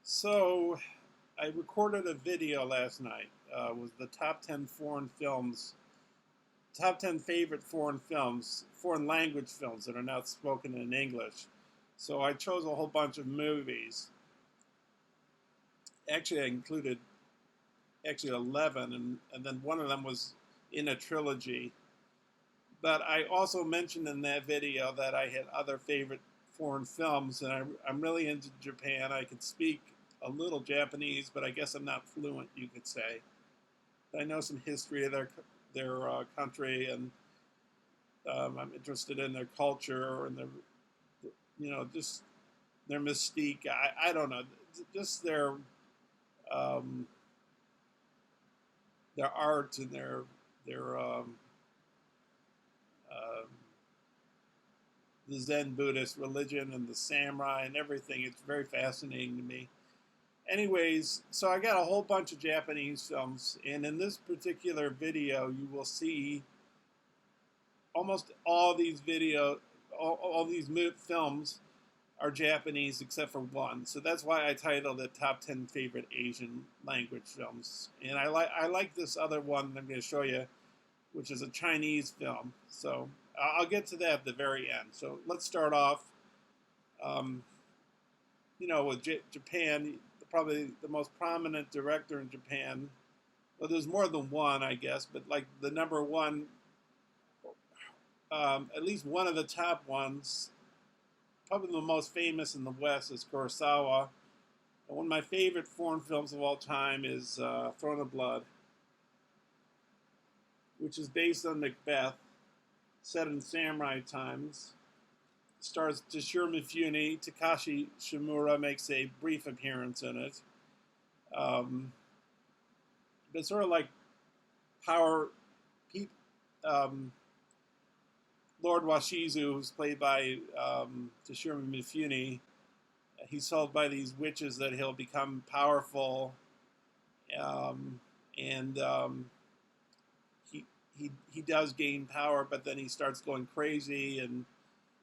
So I recorded a video last night. Was the top 10 foreign films, top 10 favorite foreign films, foreign language films that are not spoken in English. So I chose a whole bunch of movies. Actually, I included 11, and then one of them was in a trilogy. But I also mentioned in that video that I had other favorite foreign films, and I'm really into Japan. I can speak a little Japanese, but I guess I'm not fluent, you could say. I know some history of their country, and I'm interested in their culture and their, just their mystique. I don't know, just their art and their the Zen Buddhist religion and the samurai and everything. It's very fascinating to me. Anyways, so I got a whole bunch of Japanese films, and in this particular video, you will see almost all these all these films are Japanese except for one. So that's why I titled it Top 10 Favorite Asian Language Films. And I like this other one I'm going to show you, which is a Chinese film. So I'll get to that at the very end. So let's start off, with Japan. Probably the most prominent director in Japan. Well, there's more than one, I guess, but like the number one, at least one of the top ones, probably the most famous in the West, is Kurosawa. And one of my favorite foreign films of all time is Throne of Blood, which is based on Macbeth, set in samurai times. Stars Toshiro Mifune. Takashi Shimura makes a brief appearance in it. But sort of like Lord Washizu, who's played by Toshiro Mifune, he's told by these witches that he'll become powerful, and he does gain power, but then he starts going crazy and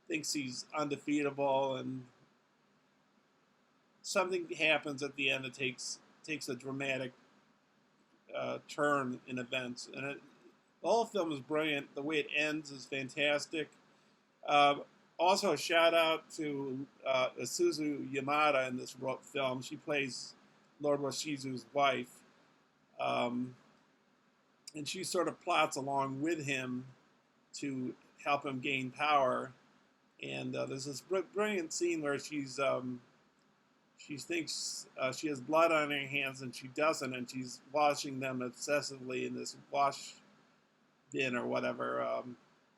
thinks he's undefeatable, and something happens at the end that takes a dramatic turn in events, and the whole film is brilliant. The way it ends is fantastic. Also, a shout out to Isuzu Yamada in this film. She plays Lord Washizu's wife, and she sort of plots along with him to help him gain power. And there's this brilliant scene where she thinks she has blood on her hands, and she doesn't, and she's washing them obsessively in this wash bin or whatever,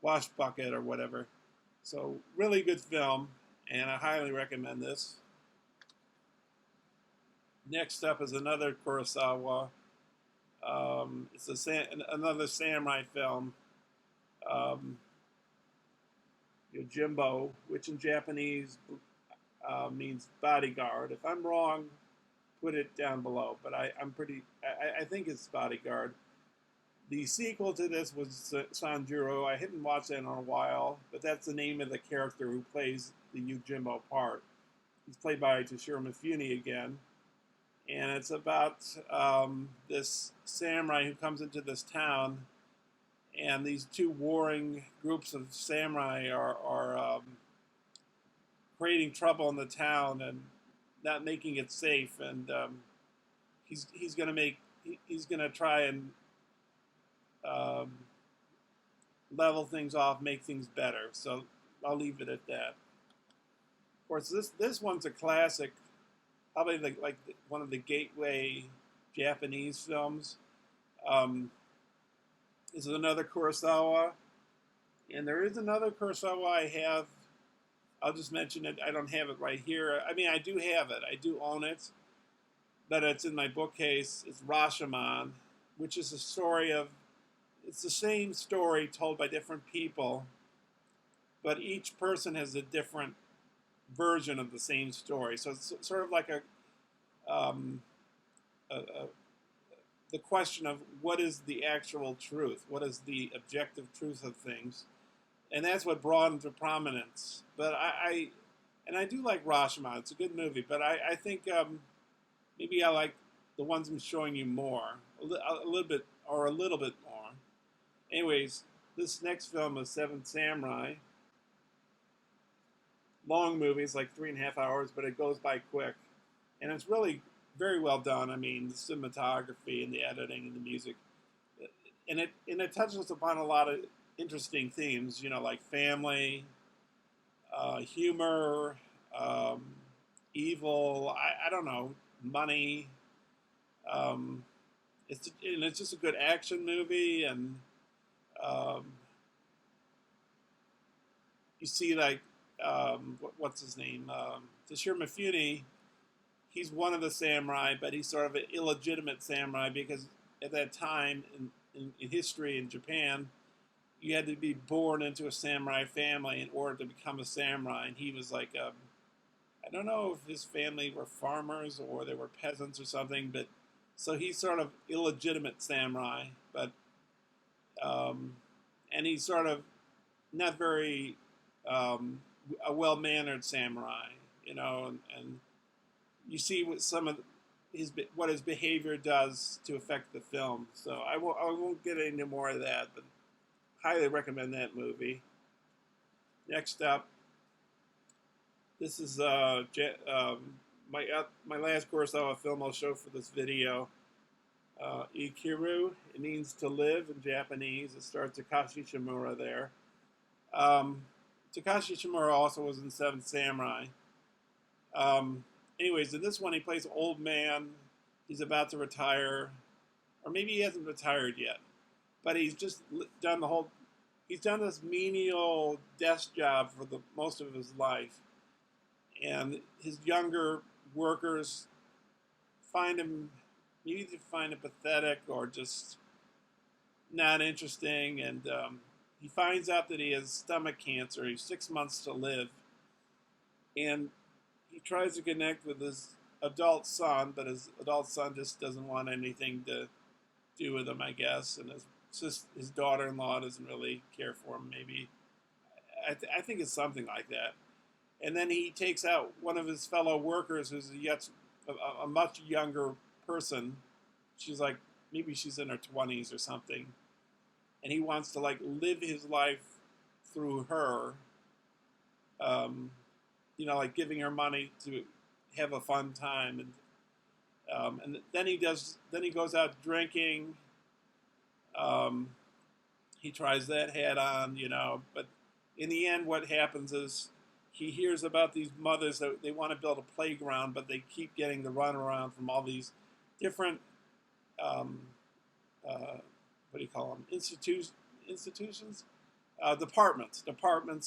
wash bucket or whatever. So really good film, and I highly recommend this. Next up is another Kurosawa. It's another samurai film. Yojimbo, which in Japanese means bodyguard. If I'm wrong, put it down below. But I think it's bodyguard. The sequel to this was Sanjuro. I hadn't watched that in a while, but that's the name of the character who plays the Yojimbo part. He's played by Toshiro Mifune again. And it's about this samurai who comes into this town, and these two warring groups of samurai are creating trouble in the town and not making it safe. And he's gonna try and level things off, make things better. So I'll leave it at that. Of course, this one's a classic, probably one of the gateway Japanese films. Um, this is another Kurosawa, and there is another Kurosawa I have. I'll just mention it. I don't have it right here. I mean, I do have it. I do own it, but it's in my bookcase. It's Rashomon, which is a story of. It's the same story told by different people, but each person has a different version of the same story. So it's sort of like um, a the question of what is the actual truth, what is the objective truth of things, and that's what brought him to prominence. But I do like Rashomon. It's a good movie, but I think maybe I like the ones I'm showing you more, a little bit more. Anyways, this next film is Seven Samurai. Long movie, it's like 3.5 hours, but it goes by quick, and it's really very well done. I mean, the cinematography and the editing and the music, and it touches upon a lot of interesting themes. You know, like family, humor, um, evil. I don't know, money. Um, it's just a good action movie, and um, you see like what's his name, Toshiro Mifune. He's one of the samurai, but he's sort of an illegitimate samurai because at that time in history in Japan, you had to be born into a samurai family in order to become a samurai. And he was like, I don't know if his family were farmers or they were peasants or something, but so he's sort of illegitimate samurai, but and he's sort of not very a well-mannered samurai, you know, and you see what some of what his behavior does to affect the film. So I won't get into more of that, but highly recommend that movie. Next up, this is my last Kurosawa film I'll show for this video. Ikiru, it means to live in Japanese. It stars Takashi Shimura there. Takashi Shimura also was in Seven Samurai. Anyways, in this one he plays an old man. He's about to retire, or maybe he hasn't retired yet, but he's just done he's done this menial desk job for the most of his life, and his younger workers find him pathetic or just not interesting, and he finds out that he has stomach cancer. He's 6 months to live, and he tries to connect with his adult son, but his adult son just doesn't want anything to do with him, I guess, and his daughter-in-law doesn't really care for him, maybe. I think it's something like that. And then he takes out one of his fellow workers who's a much younger person. She's like, maybe she's in her 20s or something. And he wants to like live his life through her, you know, like giving her money to have a fun time. And then he goes out drinking. He tries that hat on, you know, but in the end, what happens is he hears about these mothers that they want to build a playground, but they keep getting the runaround from all these different, what do you call them, institutions? Departments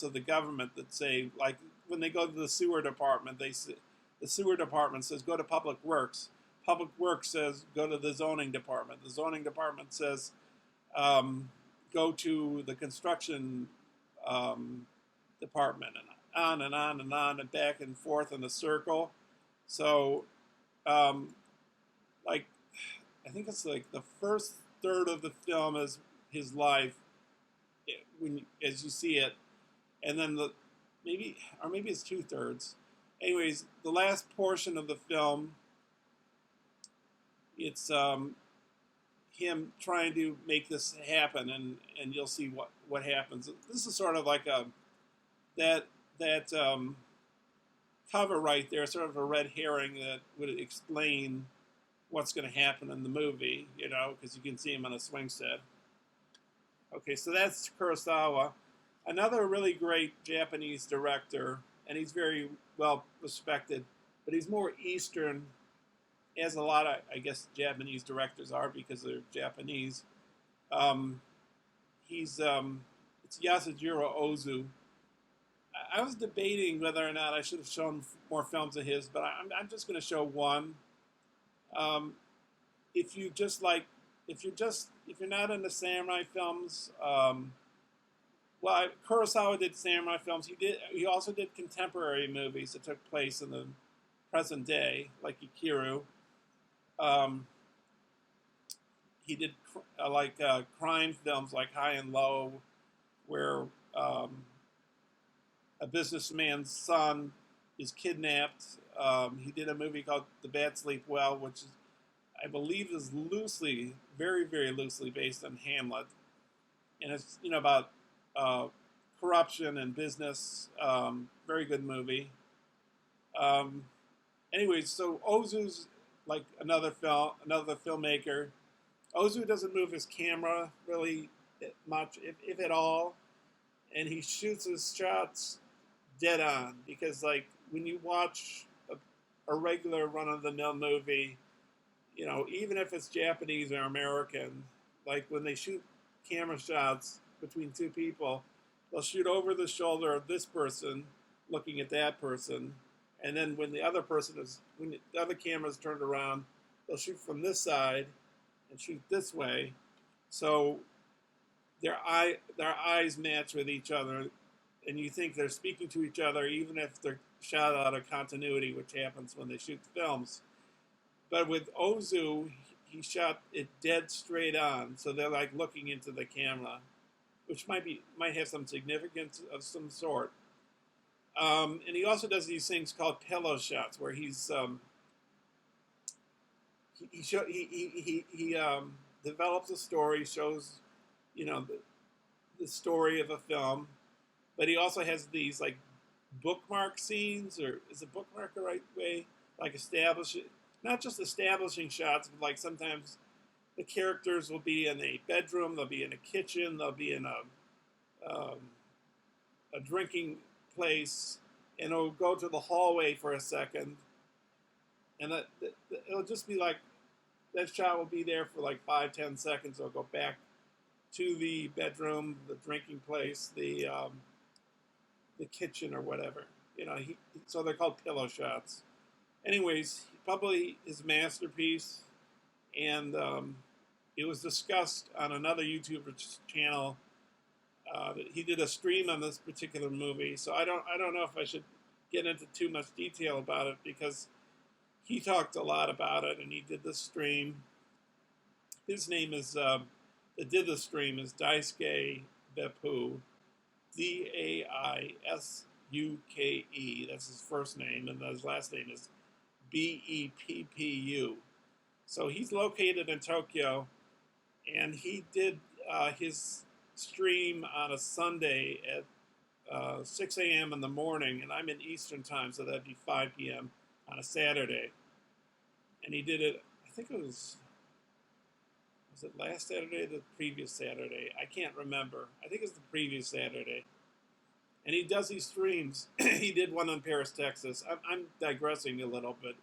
of the government that say, like, when they go to the sewer department, the sewer department says, go to Public Works. Public Works says, go to the zoning department. The zoning department says, go to the construction department, and on and on and on and back and forth in a circle. So, like, I think it's like the first third of the film is his life, as you see it, and then maybe it's 2/3. Anyways, the last portion of the film, it's him trying to make this happen, and you'll see what happens. This is sort of like that cover right there, sort of a red herring that would explain what's going to happen in the movie, you know, because you can see him on a swing set. Okay, so that's Kurosawa, another really great Japanese director, and he's very well respected, but he's more Eastern as a lot of, I guess, Japanese directors are because they're Japanese. Um, he's it's Yasujiro Ozu. I was debating whether or not I should have shown more films of his, but I'm just going to show one. Um, if you just like, if you're not into samurai films, well, Kurosawa did samurai films. He also did contemporary movies that took place in the present day, like Ikiru. Um, he did crime films like High and Low, where um, a businessman's son is kidnapped. He did a movie called The Bad Sleep Well, which is, I believe, is loosely, very, very loosely based on Hamlet, and it's about uh, corruption and business. Very good movie. Um, Anyways, so Ozu's like another filmmaker. Ozu doesn't move his camera really much, if at all, and he shoots his shots dead on, because like when you watch a regular run-of-the-mill movie, even if it's Japanese or American, like when they shoot camera shots between two people, they'll shoot over the shoulder of this person looking at that person, and then when the other camera is turned around, they'll shoot from this side and shoot this way, so their eyes match with each other, and you think they're speaking to each other, even if they're shot out of continuity, which happens when they shoot films. But with Ozu, he shot it dead straight on, so they're like looking into the camera, which might have some significance of some sort. And he also does these things called pillow shots, where he develops a story, shows the story of a film, but he also has these like bookmark scenes, or is it bookmark the right way? Like not just establishing shots, but like sometimes the characters will be in a bedroom, they'll be in a kitchen, they'll be in a drinking place, and it'll go to the hallway for a second, and it'll just be like that shot will be there for like 5-10 seconds. It'll go back to the bedroom, the drinking place, the kitchen or whatever. So they're called pillow shots. Anyways, probably his masterpiece, and it was discussed on another YouTuber channel. He did a stream on this particular movie, so I don't know if I should get into too much detail about it, because he talked a lot about it and he did the stream. His name is that did the stream is Daisuke BEPPU, DAISUKE. That's his first name, and his last name is BEPPU. So he's located in Tokyo, and he did his stream on a Sunday at 6 a.m. in the morning, and I'm in Eastern time, so that'd be 5 p.m. on a Saturday. And he did it, I think it was it last Saturday or the previous Saturday? I can't remember. I think it's the previous Saturday. And he does these streams. He did one on Paris, Texas. I'm digressing a little, but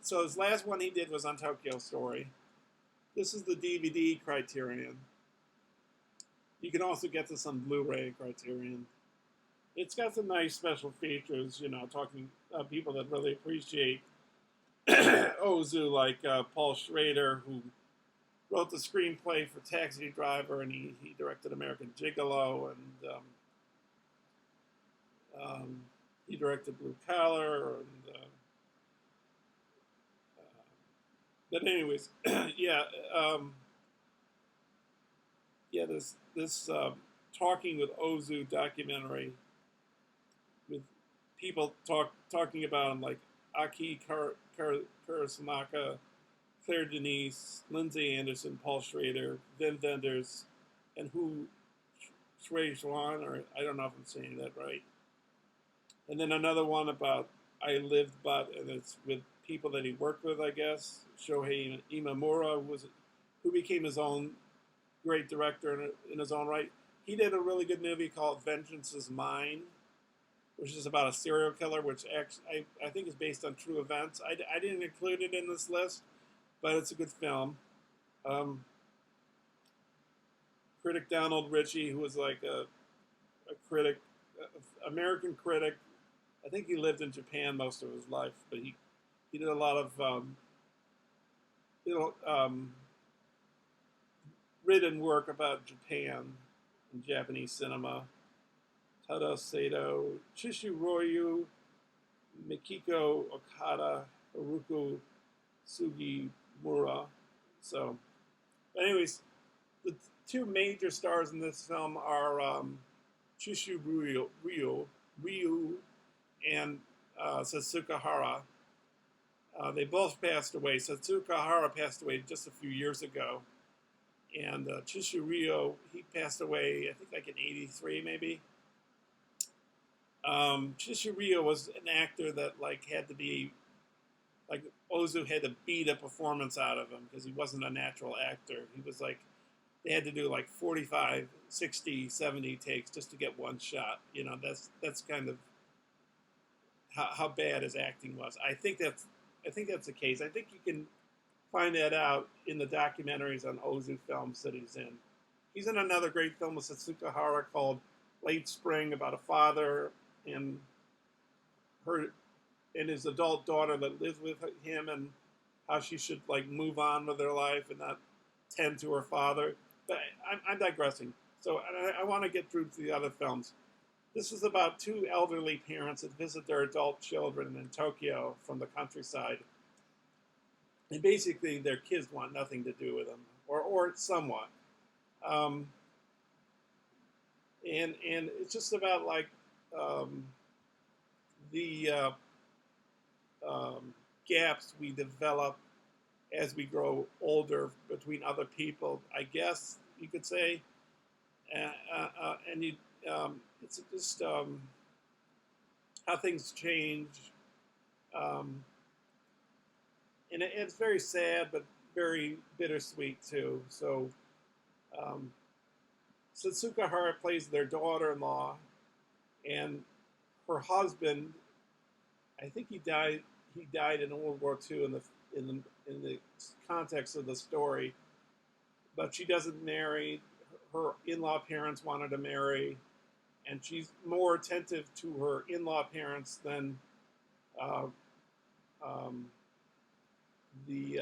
so his last one he did was on Tokyo Story. This is the DVD Criterion. You can also get this on Blu-ray Criterion. It's got some nice special features, talking people that really appreciate Ozu, like Paul Schrader, who wrote the screenplay for Taxi Driver, and he directed American Gigolo, and he directed Blue Collar, and but anyways, yeah, this Talking with Ozu documentary with people talking about him, like Aki Kurosawa'S, Claire Denise, Lindsay Anderson, Paul Schrader, Vin Vendors, and Shui Zhuan, or I don't know if I'm saying that right. And then another one about I Lived But, and it's with people that he worked with, I guess. Shohei Imamura, who became his own great director in his own right. He did a really good movie called Vengeance Is Mine, which is about a serial killer, which actually I think is based on true events. I didn't include it in this list, but it's a good film. Um, Critic Donald Ritchie, who was like a critic, American critic. I think he lived in Japan most of his life, but he did a lot of you know, written work about Japan and Japanese cinema. Tada Sato, Chishiroyu, Mikiko Okada, Haruko Sugimura. So, anyways, the two major stars in this film are Ryu and Satsuka Hara. They both passed away. Satsuka Hara passed away just a few years ago. And Chishiryu, he passed away, I think like in 83 maybe. Chishiryu was an actor that like had to be, like Ozu had to beat a performance out of him because he wasn't a natural actor. He was like, they had to do like 45, 60, 70 takes just to get one shot. You know, that's kind of how bad his acting was. I think that's the case. I think you can find that out in the documentaries on Ozu films that he's in. He's in another great film with Satsuka Hara called Late Spring, about a father and her and his adult daughter that lives with him, and how she should like move on with her life and not tend to her father. But I'm digressing. So I want to get through to the other films. This is about two elderly parents that visit their adult children in Tokyo from the countryside. And basically, their kids want nothing to do with them, or somewhat. Um, and it's just about like the gaps we develop as we grow older between other people, I guess you could say. And you, it's just how things change. And it's very sad, but very bittersweet too. So, Satsuka Hara plays their daughter-in-law, and her husband, I think he died. He died in World War II in the context of the story. But she doesn't marry. Her in-law parents wanted to marry, and she's more attentive to her in-law parents than uh, um, the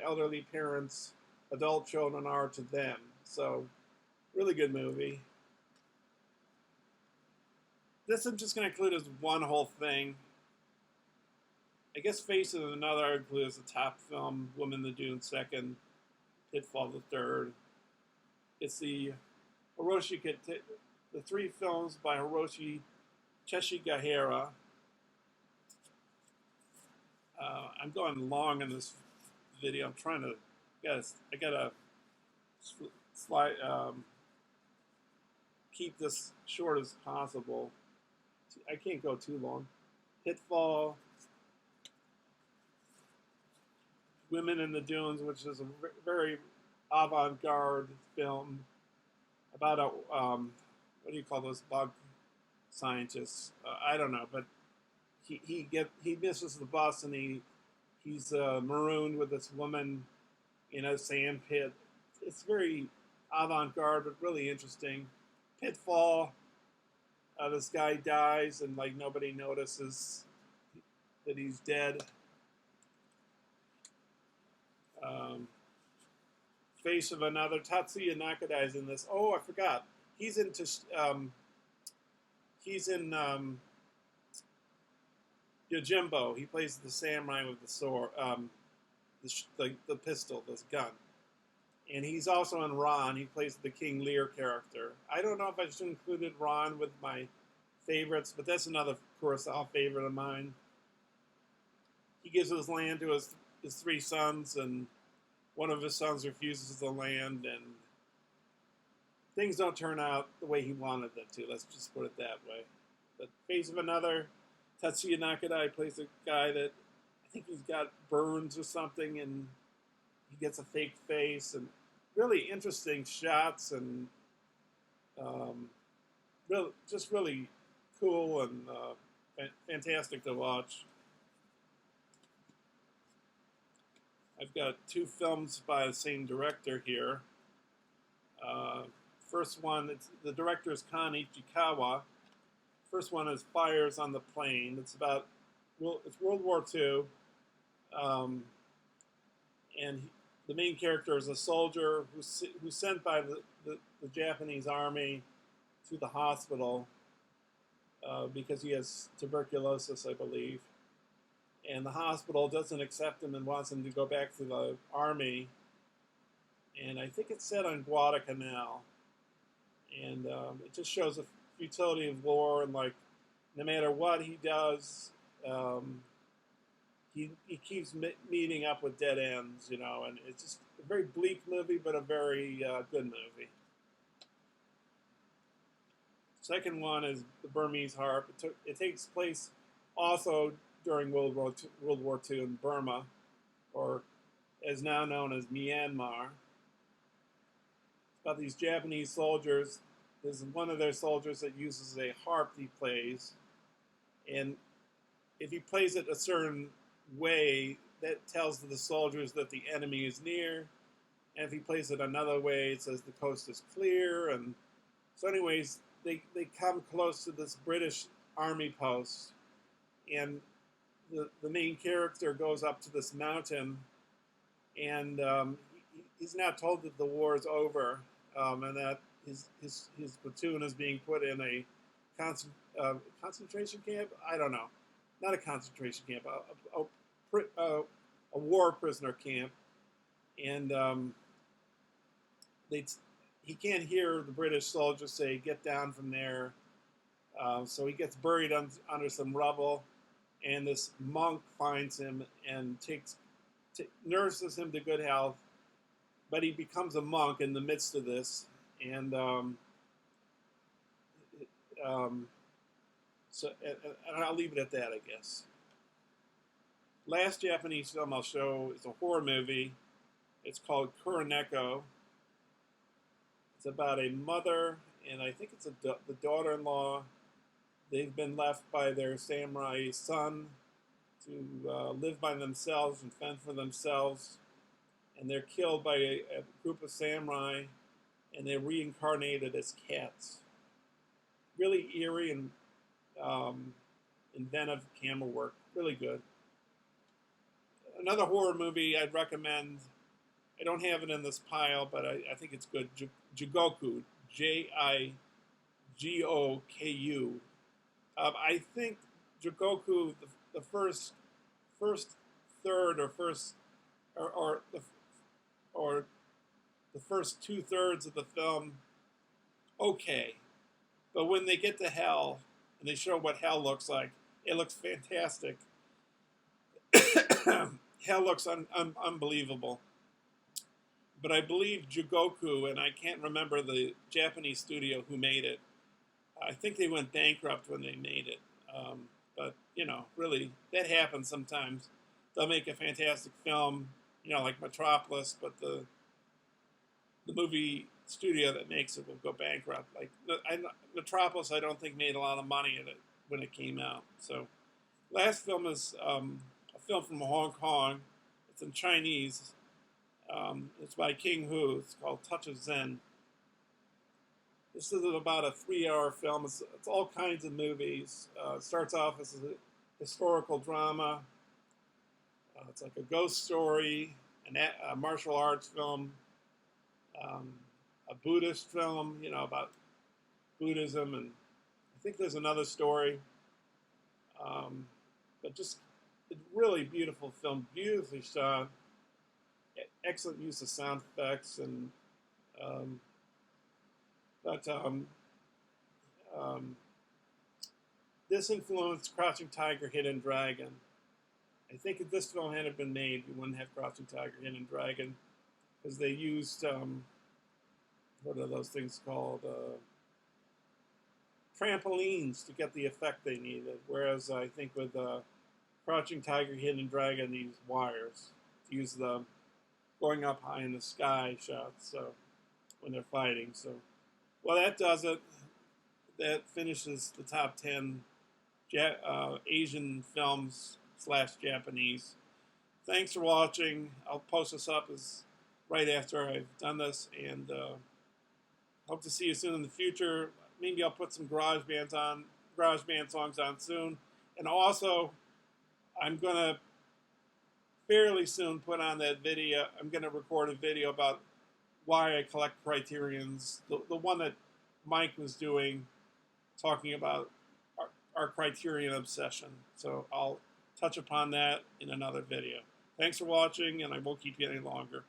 elderly parents' adult children are to them. So, really good movie. This I'm just going to include as one whole thing. I guess Face of Another I include as the top film, Woman in the Dune second, Pitfall the third. It's the the three films by Hiroshi Teshigahara. I'm going long in this video. I'm trying to, I gotta slide, keep this short as possible. I can't go too long. Pitfall, Women in the Dunes, which is a very avant-garde film about a what do you call those bug scientists? I don't know, but he misses the bus and he's marooned with this woman in a sand pit. It's very avant-garde, but really interesting. Pitfall. This guy dies and like nobody notices that he's dead. Face of Another. Tatsuya Nakadai is in this. Oh, I forgot. He's in Yojimbo. He plays the samurai with the sword, the pistol, this gun. And he's also in Ron. He plays the King Lear character. I don't know if I should have included Ron with my favorites, but that's another Kurosawa favorite of mine. He gives his land to his three sons, and one of his sons refuses the land, and things don't turn out the way he wanted them to. Let's just put it that way. But Face of Another, Tatsuya Nakadai plays a guy that I think he's got burns or something, and he gets a fake face, and really interesting shots, and really cool and fantastic to watch. I've got two films by the same director here. First one, the director is Kan Ichikawa. First one is Fires on the Plain. It's World War II, and the main character is a soldier who's sent by the Japanese army to the hospital because he has tuberculosis, I believe. And the hospital doesn't accept him and wants him to go back to the army. And I think it's set on Guadalcanal. And it just shows the futility of war, and like no matter what he does, he keeps meeting up with dead ends, you know. And it's just a very bleak movie, but a very good movie. Second one is The Burmese Harp. It takes place also during World War II in Burma, or as now known as Myanmar. It's about these Japanese soldiers. There's one of their soldiers that uses a harp he plays, and if he plays it a certain way, that tells the soldiers that the enemy is near, and if he plays it another way, it says the coast is clear. And so anyways, they come close to this British army post, and the main character goes up to this mountain, and he's not told that the war is over, and that his platoon is being put in a concentration camp. I don't know, not a concentration camp, a war prisoner camp, and he can't hear the British soldiers say, "Get down from there." So he gets buried under some rubble, and this monk finds him and nurses him to good health. But he becomes a monk in the midst of this, and I'll leave it at that, I guess. Last Japanese film I'll show is a horror movie. It's called Kuroneko. It's about a mother, and I think it's the daughter-in-law. They've been left by their samurai son to live by themselves and fend for themselves. And they're killed by a group of samurai, and they're reincarnated as cats. Really eerie and inventive camera work. Really good. Another horror movie I'd recommend, I don't have it in this pile, but I think it's good. Jigoku, Jigoku. I think Jigoku, the first third or the first 2/3 of the film, okay, but when they get to hell and they show what hell looks like, it looks fantastic. Hell looks unbelievable. But I believe Jigoku, and I can't remember the Japanese studio who made it. I think they went bankrupt when they made it. But, you know, really, that happens sometimes. They'll make a fantastic film, you know, like Metropolis, but the movie studio that makes it will go bankrupt. Like Metropolis, I don't think made a lot of money in it when it came out. So, last film is a film from Hong Kong. It's in Chinese. It's by King Hu. It's called Touch of Zen. This is about a 3-hour film. It's all kinds of movies. It starts off as a historical drama. It's like a ghost story, a martial arts film, a Buddhist film, you know, about Buddhism, and I think there's another story. But just a really beautiful film, beautifully shot, excellent use of sound effects, and this influenced Crouching Tiger, Hidden Dragon. I think if this film hadn't been made, we wouldn't have Crouching Tiger, Hidden Dragon, because they used, what are those things called? Trampolines to get the effect they needed. Whereas I think with Crouching Tiger, Hidden Dragon, they use wires to use the going up high in the sky shots. So when they're fighting. So, well, that does it. that finishes the top 10 Asian films / Japanese. Thanks for watching. I'll post this up right after I've done this, and hope to see you soon in the future. Maybe I'll put some garage band songs on soon, and also I'm gonna fairly soon put on that video. I'm gonna record a video about why I collect Criterions, the one that Mike was doing, talking about our Criterion obsession. So I'll touch upon that in another video. Thanks for watching, and I won't keep you any longer.